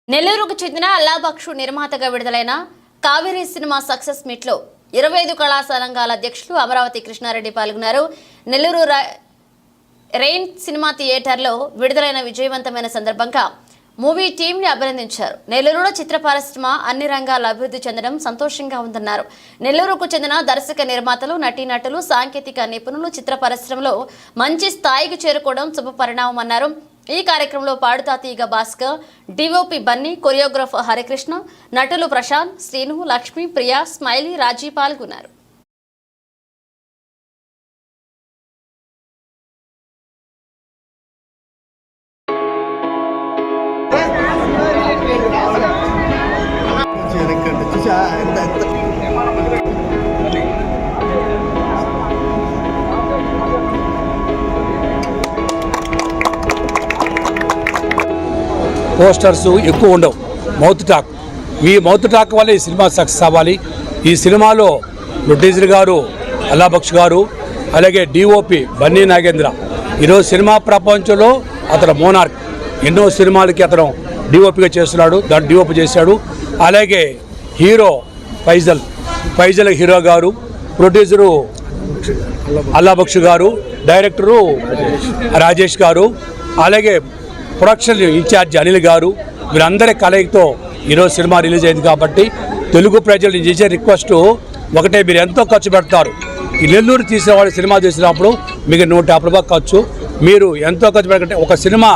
నెల్లూరుకు చెందిన అల్లాబక్షు నిర్మాతగా విడుదలైన కావేరీ సినిమా సక్సెస్ మీట్ లో 25 కళాశాల అధ్యక్షులు అమరావతి కృష్ణారెడ్డి పాల్గొన్నారు. నెల్లూరు రెయిన్ సినిమా థియేటర్లో విడుదలైన విజయవంతమైన సందర్భంగా మూవీ టీమ్ ని అభినందించారు. నెల్లూరులో చిత్ర పరిశ్రమ అన్ని రంగాల అభివృద్ధి చెందడం సంతోషంగా ఉందన్నారు. నెల్లూరుకు చెందిన దర్శక నిర్మాతలు, నటీనటులు, సాంకేతిక నిపుణులు చిత్ర పరిశ్రమలో మంచి స్థాయికి చేరుకోవడం శుభ పరిణామమన్నారు. ఈ కార్యక్రమంలో పాడుతా తీగ భాస్కర్, డిఓపి బన్నీ, కొరియోగ్రాఫర్ హరికృష్ణ, నటులు ప్రశాంత్, శ్రీను, లక్ష్మి, ప్రియా, స్మైలీ, రాజీ పాల్గొన్నారు. పోస్టర్స్ ఎక్కువ ఉండవు, మౌత్ టాక్. ఈ మౌత్ టాక్ వల్ల ఈ సినిమా సక్సెస్ అవ్వాలి. ఈ సినిమాలో ప్రొడ్యూసర్ గారు అల్లాబక్ష్ గారు, అలాగే డిఓపి బన్నీ నాగేంద్ర. ఈరోజు సినిమా ప్రపంచంలో అతను మోనార్క్. ఎన్నో సినిమాలకి అతను డిఓపిగా చేస్తున్నాడు, దాన్ని డిఓపి చేశాడు. అలాగే హీరో ఫైజల్ హీరో గారు, ప్రొడ్యూసరు అల్లాబక్ష్ గారు, డైరెక్టరు రాజేష్ గారు, అలాగే ప్రొడక్షన్ ఇన్ఛార్జ్ అనిల్ గారు. వీరందరి కలయికతో ఈరోజు సినిమా రిలీజ్ అయింది. కాబట్టి తెలుగు ప్రజలు చేసే రిక్వెస్ట్ ఒకటే, మీరు ఎంతో ఖర్చు పెడతారు. ఈ నెల్లూరు తీసిన వాళ్ళు సినిమా తీసినప్పుడు మీకు 150 రూపాయలు ఖర్చు. మీరు ఎంతో ఖర్చు పెట్టకంటే ఒక సినిమా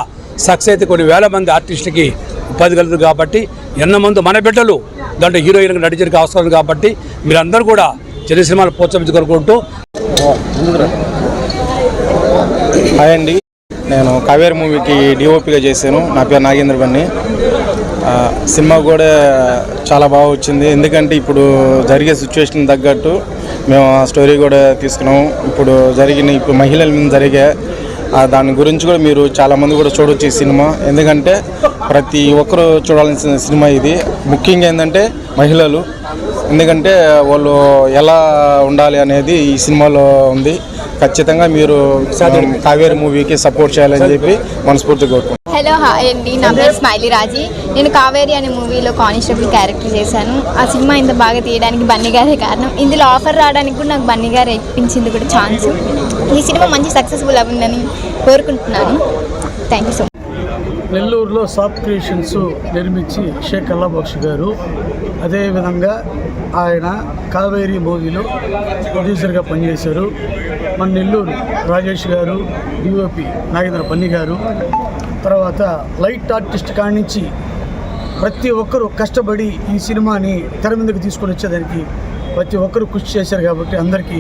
సక్సెస్ అయితే కొన్ని వేల మంది ఆర్టిస్టులకి ఉపాధి కలుగుతుంది. కాబట్టి ఎన్నమంది మన బిడ్డలు దాంట్లో హీరోయిన్గా నటించడానికి అవసరం. కాబట్టి మీరందరూ కూడా చిన్న సినిమాలు ప్రోత్సహించుకోరుకుంటూ. హాయ్ అండి, నేను కావేరీ మూవీకి డిఓపిగా చేశాను. నా పేరు నాగేంద్ర బన్నీ. సినిమా కూడా చాలా బాగా వచ్చింది. ఎందుకంటే ఇప్పుడు జరిగే సిచ్యువేషన్ తగ్గట్టు మేము ఆ స్టోరీ కూడా తీసుకున్నాము. ఇప్పుడు మహిళల మీద జరిగే దాని గురించి కూడా మీరు చాలామంది కూడా చూడవచ్చు ఈ సినిమా. ఎందుకంటే ప్రతి ఒక్కరూ చూడాల్సిన సినిమా ఇది. ముఖ్యంగా ఏంటంటే మహిళలు, ఎందుకంటే వాళ్ళు ఎలా ఉండాలి అనేది ఈ సినిమాలో ఉంది. ఖచ్చితంగా మీరు కావేరీ మూవీకి సపోర్ట్ చేయాలని చెప్పి మనస్ఫూర్తిగా కోరుకుంటున్నాను. హలో, హాయ్ అండి, నా పేరు స్మైలీ రాజీ. నేను కావేరీ అనే మూవీలో కానిస్టేబుల్ క్యారెక్టర్ చేశాను. ఆ సినిమా ఇంత బాగా తీయడానికి బన్నీ గారే కారణం. ఇందులో ఆఫర్ రావడానికి కూడా నాకు బన్నీ గారు ఇప్పించింది కూడా ఛాన్స్. ఈ సినిమా మంచి సక్సెస్ఫుల్ అవ్వాలని కోరుకుంటున్నాను. Thank you so much. నెల్లూరులో సాఫ్ట్ క్రియేషన్స్ నిర్మించి షేక్ అల్లాబక్ష్ గారు, అదేవిధంగా ఆయన కావేరీ మూవీలో ప్రొడ్యూసర్గా పనిచేశారు. మన నెల్లూరు రాజేష్ గారు, డిఓపి నాగేంద్ర బన్నీ గారు, తర్వాత లైట్ ఆర్టిస్ట్ కాడి నుంచి ప్రతి ఒక్కరూ కష్టపడి ఈ సినిమాని తెర మీదకి తీసుకొని వచ్చేదానికి ప్రతి ఒక్కరూ కృషి చేశారు. కాబట్టి అందరికీ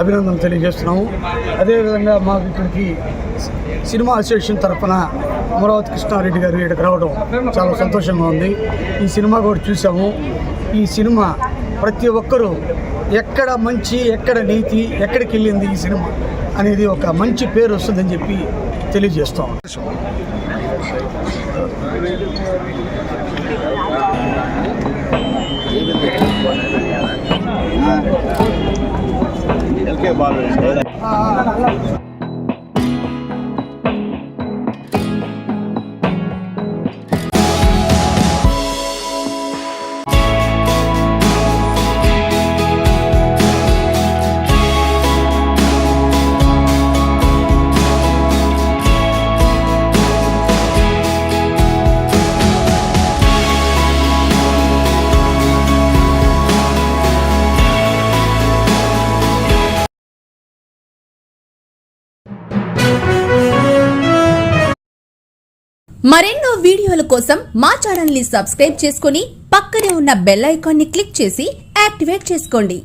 అభినందనలు తెలియజేస్తున్నాము. అదేవిధంగా మాకు ఇక్కడికి సినిమా అసోసియేషన్ తరఫున అమరావతి కృష్ణారెడ్డి గారు ఇక్కడికి రావడం చాలా సంతోషంగా ఉంది. ఈ సినిమా కూడా చూసాము. ఈ సినిమా ప్రతి ఒక్కరూ ఎక్కడ మంచి, ఎక్కడ నీతి, ఎక్కడికి వెళ్ళింది ఈ సినిమా అనేది ఒక మంచి పేరు వస్తుందని చెప్పి తెలియజేస్తాం. మరెన్నో వీడియోల కోసం మా ఛానల్ ని సబ్స్క్రైబ్ చేసుకుని పక్కనే ఉన్న బెల్ ఐకాన్ ని క్లిక్ చేసి యాక్టివేట్ చేసుకోండి.